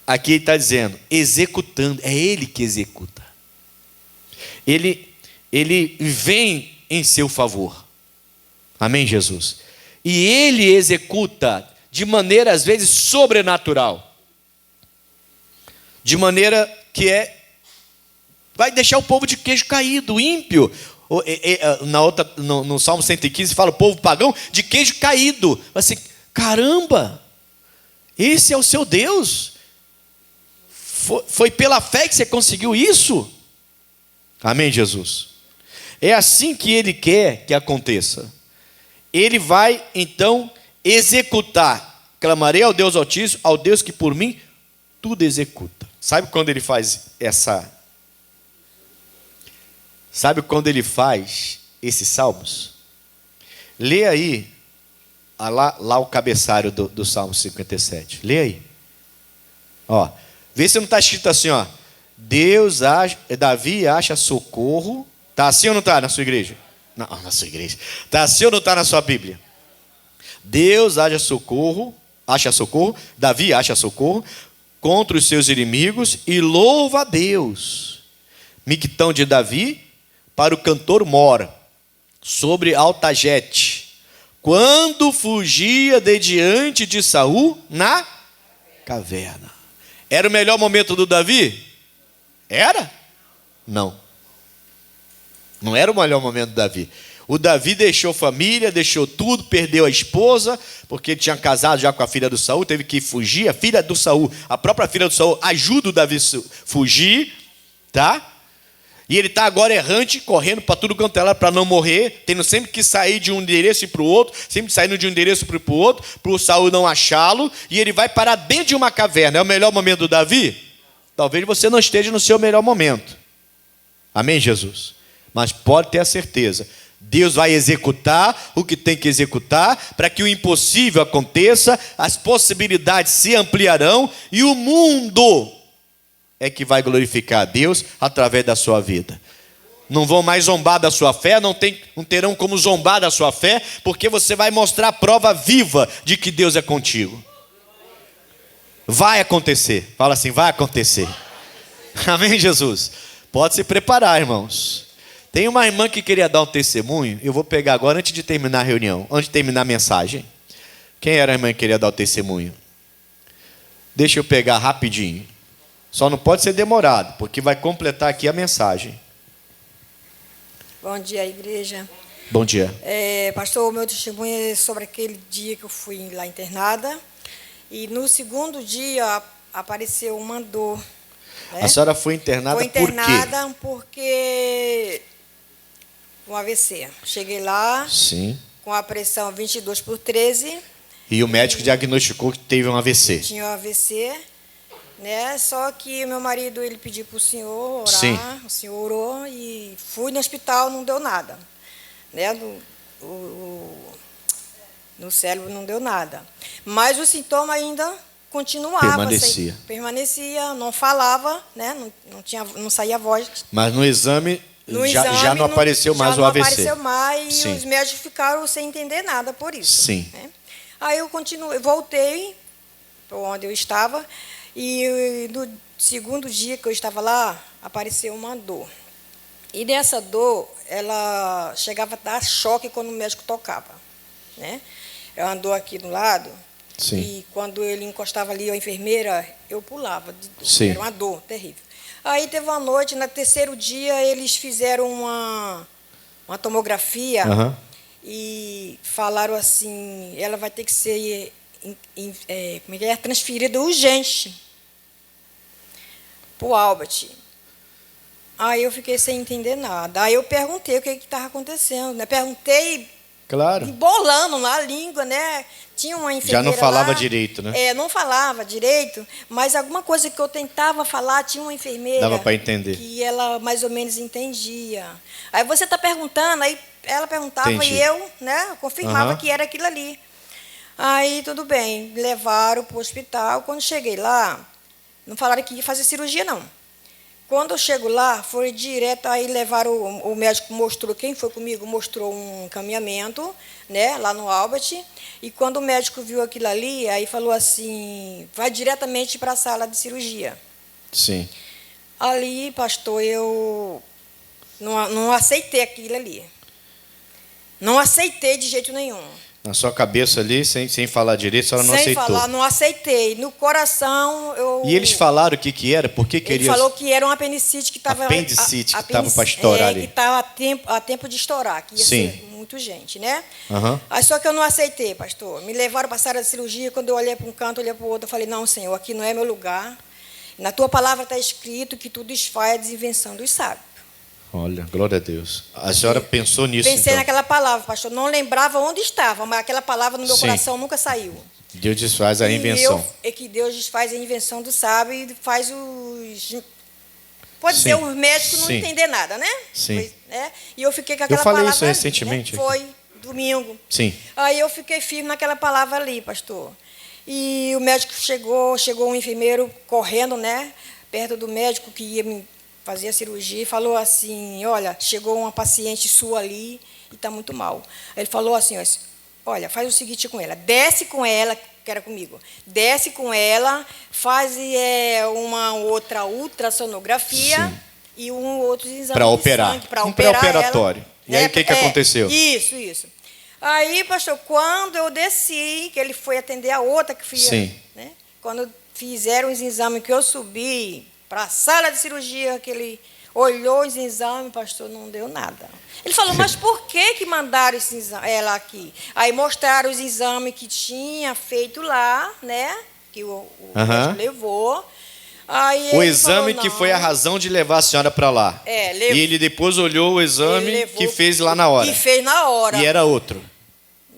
Speaker 1: Aqui ele está dizendo, executando, é ele que executa. Ele vem em seu favor. Amém, Jesus? E ele executa de maneira, às vezes, sobrenatural. De maneira que vai deixar o povo de queijo caído, ímpio. No Salmo 115 fala o povo pagão de queijo caído. Assim, caramba, esse é o seu Deus? Foi pela fé que você conseguiu isso? Amém, Jesus? É assim que ele quer que aconteça. Ele vai, então, executar clamarei ao Deus Altíssimo, ao Deus que por mim tudo executa. Sabe quando ele faz esses salmos? Lê aí, lá o cabeçário do Salmo 57. Lê aí. Ó, vê se não está escrito assim, ó. Davi acha socorro. Está assim ou não está na sua igreja? Não, na sua igreja. Está assim ou não está na sua Bíblia? Deus acha socorro, Davi acha socorro contra os seus inimigos e louva a Deus. Miquitão de Davi para o cantor mora, sobre Altajete, quando fugia de diante de Saul na caverna. Era o melhor momento do Davi? Era? Não. Não era o melhor momento do Davi. O Davi deixou família, deixou tudo, perdeu a esposa, porque ele tinha casado já com a filha do Saul, teve que fugir. A filha do Saul, a própria filha do Saul, ajuda o Davi a fugir, tá? E ele está agora errante, correndo para tudo quanto é lado para não morrer, tendo sempre que sair de um endereço para o outro, sempre saindo de um endereço para o outro, para o Saul não achá-lo, e ele vai parar dentro de uma caverna. É o melhor momento do Davi? Talvez você não esteja no seu melhor momento. Amém, Jesus? Mas pode ter a certeza, Deus vai executar o que tem que executar para que o impossível aconteça, as possibilidades se ampliarão e o mundo é que vai glorificar a Deus através da sua vida. Não vão mais zombar da sua fé, não terão como zombar da sua fé, porque você vai mostrar a prova viva de que Deus é contigo. Vai acontecer. Fala assim, vai acontecer. Amém, Jesus? Pode se preparar, irmãos. Tem uma irmã que queria dar um testemunho. Eu vou pegar agora antes de terminar a reunião, antes de terminar a mensagem. Quem era a irmã que queria dar o testemunho? Deixa eu pegar rapidinho. Só não pode ser demorado, porque vai completar aqui a mensagem.
Speaker 2: Bom dia, igreja.
Speaker 1: Bom dia.
Speaker 2: Pastor, o meu testemunho é sobre aquele dia que eu fui lá internada. E no segundo dia apareceu uma dor. Né?
Speaker 1: A senhora foi internada por quê?
Speaker 2: Foi internada porque com AVC. Cheguei lá.
Speaker 1: Sim.
Speaker 2: Com a pressão 22/13.
Speaker 1: E o médico diagnosticou que teve um AVC.
Speaker 2: Tinha um AVC. Né? Só que meu marido ele pediu para o senhor orar.
Speaker 1: Sim.
Speaker 2: O senhor orou e fui no hospital, não deu nada. Né? No cérebro não deu nada. Mas o sintoma ainda continuava. Permanecia, não falava, né? não saía voz.
Speaker 1: Mas no exame, já não apareceu mais o AVC.
Speaker 2: Já não apareceu mais.
Speaker 1: Sim.
Speaker 2: E os médicos ficaram sem entender nada por isso.
Speaker 1: Sim.
Speaker 2: Né? Aí eu voltei para onde eu estava. E no segundo dia que eu estava lá, apareceu uma dor. E nessa dor, ela chegava a dar choque quando o médico tocava. Né? É uma dor aqui do lado.
Speaker 1: Sim.
Speaker 2: E quando ele encostava ali, a enfermeira, eu pulava de dor.
Speaker 1: Sim.
Speaker 2: Era uma dor terrível. Aí teve uma noite, no terceiro dia, eles fizeram uma tomografia.
Speaker 1: Uhum.
Speaker 2: E falaram assim, ela vai ter que ser transferida urgente para o Albert. Aí eu fiquei sem entender nada. Aí eu perguntei o que estava acontecendo. Né? Perguntei,
Speaker 1: claro,
Speaker 2: embolando lá a língua, né? Tinha uma enfermeira.
Speaker 1: Já não falava
Speaker 2: lá,
Speaker 1: direito, né?
Speaker 2: Não falava direito, mas alguma coisa que eu tentava falar, tinha uma enfermeira.
Speaker 1: Dava para entender.
Speaker 2: Que ela mais ou menos entendia. Aí você está perguntando, aí ela perguntava.
Speaker 1: Entendi.
Speaker 2: E eu, né, confirmava que era aquilo ali. Aí tudo bem, levaram para o hospital. Quando cheguei lá, não falaram que ia fazer cirurgia, não. Quando eu chego lá, foi direto, aí levaram, o médico mostrou, quem foi comigo, mostrou um encaminhamento, né, lá no Albert, e quando o médico viu aquilo ali, aí falou assim, vai diretamente para a sala de cirurgia.
Speaker 1: Sim.
Speaker 2: Ali, pastor, eu não aceitei aquilo ali. Não aceitei de jeito nenhum.
Speaker 1: Na sua cabeça ali, sem falar direito, a senhora não aceitou.
Speaker 2: Sem falar, não aceitei. No coração, eu...
Speaker 1: E eles falaram o que era? Por que queria?
Speaker 2: Ele falou que era uma apendicite que estava...
Speaker 1: Apendicite que estava para estourar ali.
Speaker 2: Que estava a tempo de estourar, que ia
Speaker 1: Sim.
Speaker 2: ser muito gente, né?
Speaker 1: Uhum.
Speaker 2: Aí só que eu não aceitei, pastor. Me levaram para a sala de cirurgia, quando eu olhei para um canto, olhei para o outro, eu falei, não, Senhor, aqui não é meu lugar. Na tua palavra está escrito que tudo desfaz a desinvenção dos sábios.
Speaker 1: Olha, glória a Deus. A senhora pensou nisso,
Speaker 2: Pensei
Speaker 1: então?
Speaker 2: naquela palavra, pastor. Não lembrava onde estava, mas aquela palavra no meu
Speaker 1: Sim.
Speaker 2: coração nunca saiu.
Speaker 1: Deus desfaz a invenção.
Speaker 2: É que Deus desfaz a invenção do sábio e faz os... Pode
Speaker 1: Sim.
Speaker 2: ser os médicos não
Speaker 1: Sim.
Speaker 2: entender nada, né?
Speaker 1: Sim.
Speaker 2: Pois, né? E eu fiquei com aquela
Speaker 1: falei
Speaker 2: palavra
Speaker 1: isso
Speaker 2: ali,
Speaker 1: recentemente
Speaker 2: né? Foi domingo.
Speaker 1: Sim.
Speaker 2: Aí eu fiquei firme naquela palavra ali, pastor. E o médico chegou um enfermeiro correndo, né? Perto do médico que ia me fazer a cirurgia e falou assim, olha, chegou uma paciente sua ali e está muito mal. Ele falou assim, olha, faz o seguinte com ela, desce com ela, que era comigo, desce com ela, faz uma outra ultrassonografia.
Speaker 1: Sim.
Speaker 2: E um outro exame
Speaker 1: Para
Speaker 2: de
Speaker 1: operar.
Speaker 2: sangue, para
Speaker 1: Um
Speaker 2: operar
Speaker 1: pré-operatório.
Speaker 2: ela.
Speaker 1: E aí o que aconteceu?
Speaker 2: Isso. Aí, pastor, quando eu desci, que ele foi atender a outra que fui, né? Quando fizeram os exames que eu subi para a sala de cirurgia, que ele olhou os exames, pastor, não deu nada. Ele falou, mas por que mandaram ela aqui? Aí mostraram os exames que tinha feito lá, né? Que o médico levou. Aí
Speaker 1: o exame falou, que foi a razão de levar a senhora para lá.
Speaker 2: Levou.
Speaker 1: E ele depois olhou o exame que fez lá na hora.
Speaker 2: Que fez na hora.
Speaker 1: E era outro.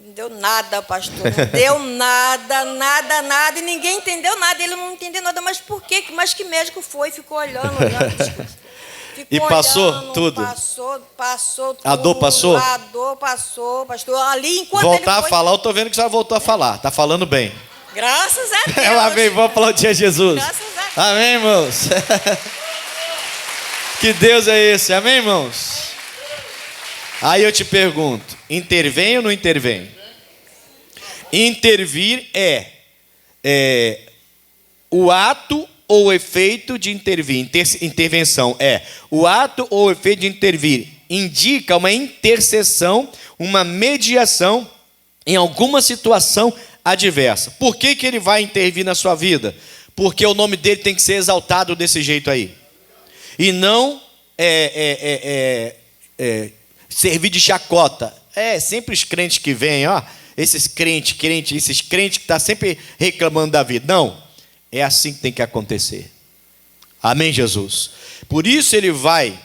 Speaker 2: Não deu nada, pastor. Não deu nada. E ninguém entendeu nada. Ele não entendeu nada. Mas por quê? Mas que médico foi? Ficou olhando. Ficou
Speaker 1: e passou
Speaker 2: olhando,
Speaker 1: tudo?
Speaker 2: Passou tudo.
Speaker 1: A dor passou?
Speaker 2: A dor passou, pastor. Ali, enquanto
Speaker 1: voltar
Speaker 2: ele foi...
Speaker 1: a falar, eu estou vendo que já voltou a falar. Está falando bem.
Speaker 2: Graças a Deus.
Speaker 1: Amém. Vamos aplaudir a Jesus.
Speaker 2: Graças a Deus.
Speaker 1: Amém, irmãos. Que Deus é esse? Amém, irmãos? Aí eu te pergunto, intervém ou não intervém? Intervir é o ato ou o efeito de intervir. Intervenção é o ato ou o efeito de intervir. Indica uma intercessão, uma mediação em alguma situação adversa. Por que ele vai intervir na sua vida? Porque o nome dele tem que ser exaltado desse jeito aí. E não servir de chacota. Sempre os crentes que vêm, ó, esses crentes que estão sempre reclamando da vida. Não, é assim que tem que acontecer. Amém, Jesus? Por isso ele vai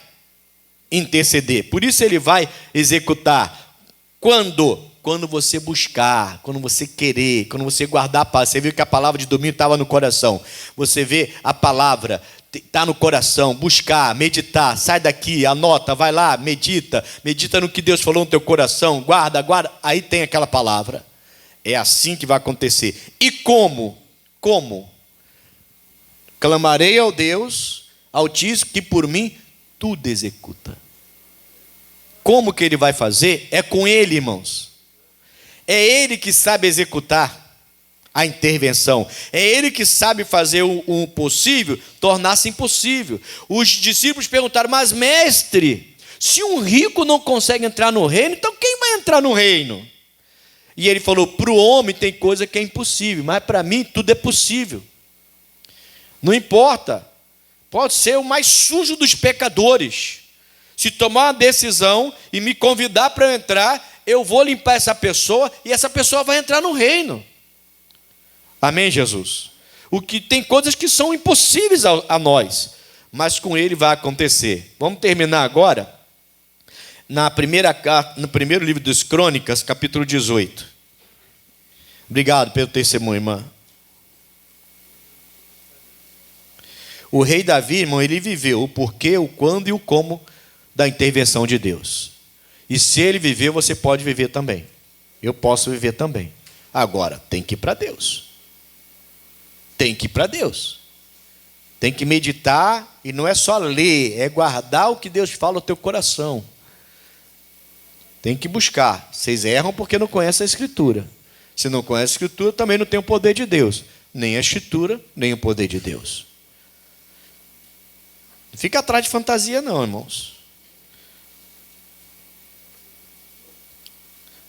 Speaker 1: interceder, por isso ele vai executar. Quando você buscar, quando você querer, quando você guardar a palavra. Você viu que a palavra de domingo estava no coração. Você vê a palavra, está no coração. Buscar, meditar, sai daqui, anota, vai lá, medita no que Deus falou no teu coração, guarda, aí tem aquela palavra. É assim que vai acontecer. E como? Clamarei ao Deus Altíssimo que por mim tudo executa. Como que ele vai fazer? É com ele, irmãos. É ele que sabe executar a intervenção. É ele que sabe fazer o possível tornar-se impossível. Os discípulos perguntaram, mas mestre, se um rico não consegue entrar no reino, então quem vai entrar no reino? E ele falou, para o homem tem coisa que é impossível, mas para mim tudo é possível. Não importa, pode ser o mais sujo dos pecadores. Se tomar uma decisão e me convidar para eu entrar, eu vou limpar essa pessoa e essa pessoa vai entrar no reino. Amém, Jesus? Tem coisas que são impossíveis a nós, mas com ele vai acontecer. Vamos terminar agora no primeiro livro dos Crônicas, capítulo 18. Obrigado pelo testemunho, irmã. O rei Davi, irmão, ele viveu o porquê, o quando e o como da intervenção de Deus. E se ele viveu, você pode viver também. Eu posso viver também. Agora, tem que ir para Deus. Tem que ir para Deus. Tem que meditar, e não é só ler, é guardar o que Deus fala no teu coração. Tem que buscar. Vocês erram porque não conhecem a Escritura. Se não conhece a Escritura, também não tem o poder de Deus. Nem a Escritura, nem o poder de Deus. Não fica atrás de fantasia não, irmãos.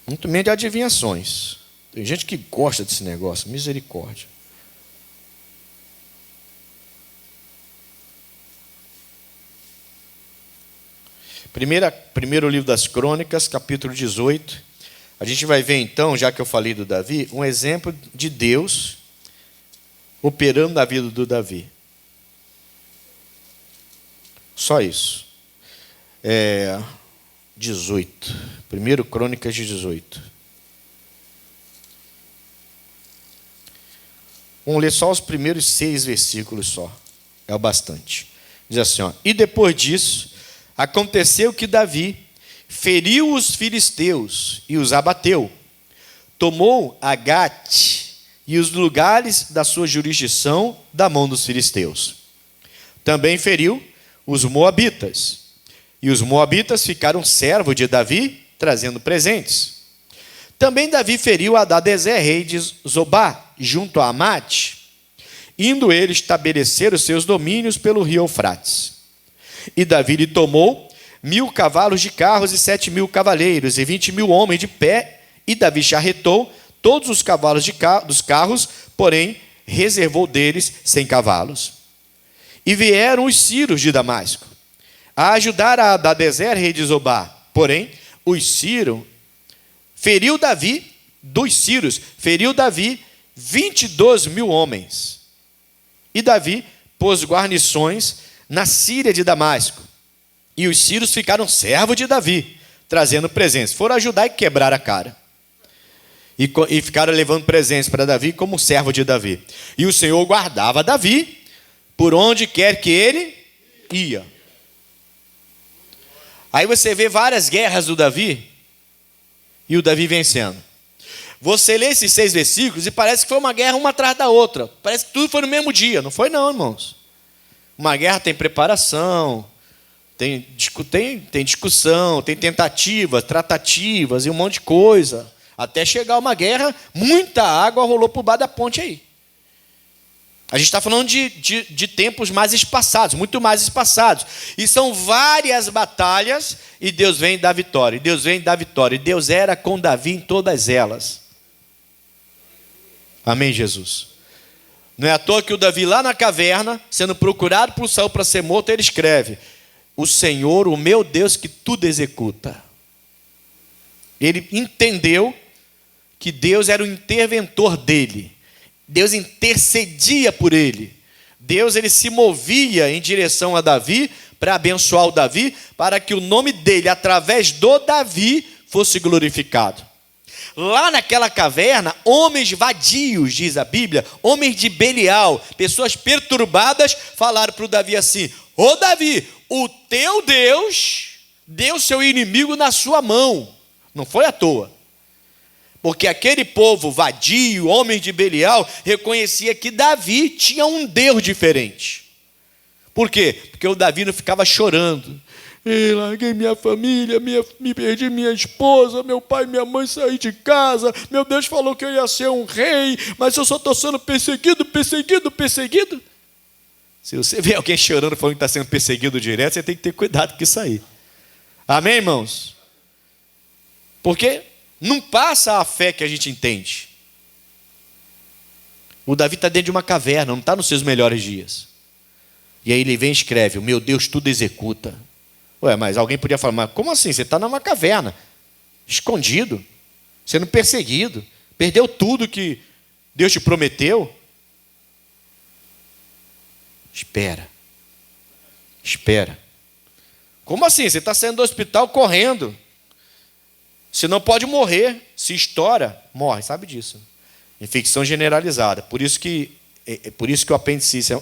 Speaker 1: Muito menos de adivinhações. Tem gente que gosta desse negócio, misericórdia. Primeiro livro das Crônicas, capítulo 18. A gente vai ver então, já que eu falei do Davi, um exemplo de Deus operando na vida do Davi. Só isso. 18. Primeiro Crônicas de 18. Vamos ler só os primeiros 6 versículos só. É o bastante. Diz assim, ó: E depois disso, aconteceu que Davi feriu os filisteus e os abateu. Tomou a Gate e os lugares da sua jurisdição da mão dos filisteus. Também feriu os moabitas. E os moabitas ficaram servos de Davi, trazendo presentes. Também Davi feriu Hadadezer, rei de Zobá, junto a Amate, indo ele estabelecer os seus domínios pelo rio Eufrates. E Davi lhe tomou 1.000 cavalos de carros e 7.000 cavaleiros e 20.000 homens de pé, e Davi charretou todos os cavalos dos carros, porém reservou deles 100 cavalos. E vieram os sírios de Damasco a ajudar a Hadadezer, rei de Zobá. Porém, os sírios feriu Davi 22.000 homens. E Davi pôs guarnições na Síria de Damasco. E os sírios ficaram servos de Davi, trazendo presentes. Foram ajudar e quebrar a cara. E ficaram levando presentes para Davi como servo de Davi. E o Senhor guardava Davi por onde quer que ele ia. Aí você vê várias guerras do Davi e o Davi vencendo. Você lê esses 6 versículos e parece que foi uma guerra uma atrás da outra. Parece que tudo foi no mesmo dia. Não foi não, irmãos. Uma guerra tem preparação, tem discussão, tem tentativas, tratativas e um monte de coisa. Até chegar uma guerra, muita água rolou por baixo da ponte aí. A gente está falando de tempos mais espaçados, muito mais espaçados. E são várias batalhas e Deus vem dar vitória. E Deus vem dar vitória. E Deus era com Davi em todas elas. Amém, Jesus? Não é à toa que o Davi lá na caverna, sendo procurado por Saul para ser morto, ele escreve: o Senhor, o meu Deus, que tudo executa. Ele entendeu que Deus era o interventor dele. Deus intercedia por ele. Deus ele se movia em direção a Davi para abençoar o Davi, para que o nome dele, através do Davi, fosse glorificado. Lá naquela caverna, homens vadios, diz a Bíblia, homens de Belial, pessoas perturbadas, falaram para o Davi assim: ô Davi, o teu Deus deu seu inimigo na sua mão. Não foi à toa. Porque aquele povo vadio, homens de Belial, reconhecia que Davi tinha um Deus diferente. Por quê? Porque o Davi não ficava chorando. Larguei minha família, me perdi minha esposa, meu pai e minha mãe saí de casa, meu Deus falou que eu ia ser um rei, mas eu só estou sendo perseguido. Se você vê alguém chorando falando que está sendo perseguido direto, você tem que ter cuidado com isso aí. Amém, irmãos? Porque não passa a fé que a gente entende. O Davi está dentro de uma caverna, não está nos seus melhores dias. E aí ele vem e escreve: o meu Deus tudo executa. Ué, mas alguém podia falar: mas como assim? Você está numa caverna, escondido, sendo perseguido, perdeu tudo que Deus te prometeu. Espera. Como assim? Você está saindo do hospital correndo. Se não pode morrer, se estoura, morre, sabe disso. Infecção generalizada. Por isso que o apêndice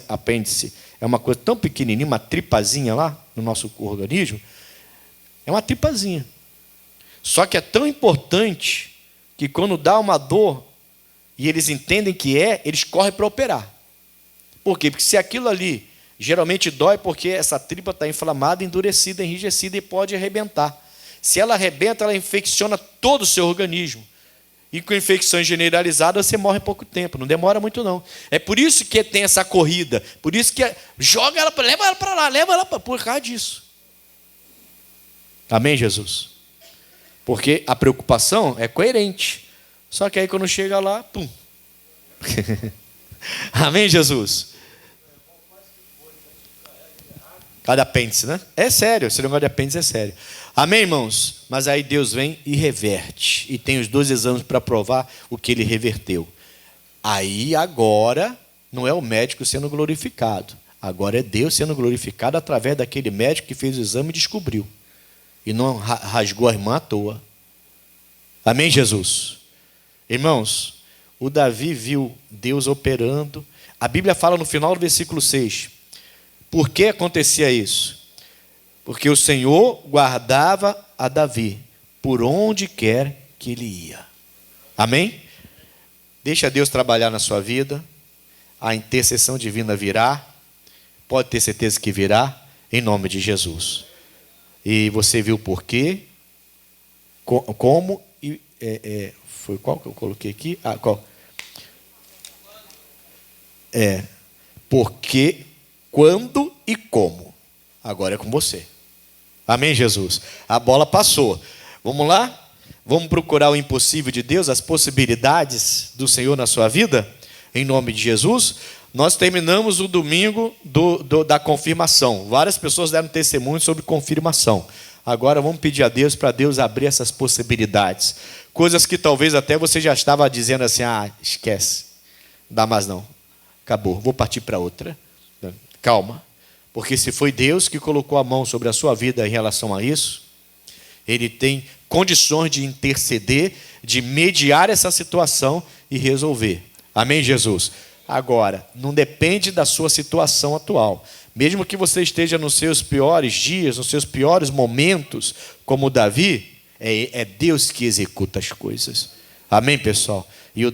Speaker 1: é uma coisa tão pequenininha, uma tripazinha lá no nosso organismo. É uma tripazinha. Só que é tão importante que quando dá uma dor e eles entendem que eles correm para operar. Por quê? Porque se aquilo ali geralmente dói porque essa tripa está inflamada, endurecida, enrijecida e pode arrebentar. Se ela arrebenta, ela infecciona todo o seu organismo. E com infecção generalizada, você morre em pouco tempo. Não demora muito, não. É por isso que tem essa corrida. Por isso que joga ela, leva ela para lá, leva ela para por causa disso. Amém, Jesus? Porque a preocupação é coerente. Só que aí quando chega lá, pum. Amém, Jesus? Cada apêndice, né? É sério, esse negócio de apêndice é sério. Amém, irmãos? Mas aí Deus vem e reverte. E tem os 2 exames para provar o que ele reverteu. Aí agora não é o médico sendo glorificado. Agora é Deus sendo glorificado através daquele médico que fez o exame e descobriu. E não rasgou a irmã à toa. Amém, Jesus? Irmãos, o Davi viu Deus operando. A Bíblia fala no final do versículo 6. Por que acontecia isso? Porque o Senhor guardava a Davi por onde quer que ele ia. Amém? Deixa Deus trabalhar na sua vida. A intercessão divina virá. Pode ter certeza que virá, em nome de Jesus. E você viu por quê, como, foi qual que eu coloquei aqui? Qual? Porque, quando e como. Agora é com você. Amém, Jesus? A bola passou. Vamos lá? Vamos procurar o impossível de Deus, as possibilidades do Senhor na sua vida? Em nome de Jesus. Nós terminamos o domingo da confirmação. Várias pessoas deram testemunho sobre confirmação. Agora vamos pedir a Deus para Deus abrir essas possibilidades. Coisas que talvez até você já estava dizendo assim, esquece, não dá mais não. Acabou, vou partir para outra. Calma, porque se foi Deus que colocou a mão sobre a sua vida em relação a isso, Ele tem condições de interceder, de mediar essa situação e resolver. Amém, Jesus? Agora, não depende da sua situação atual. Mesmo que você esteja nos seus piores dias, nos seus piores momentos, como Davi, é Deus que executa as coisas. Amém, pessoal? E o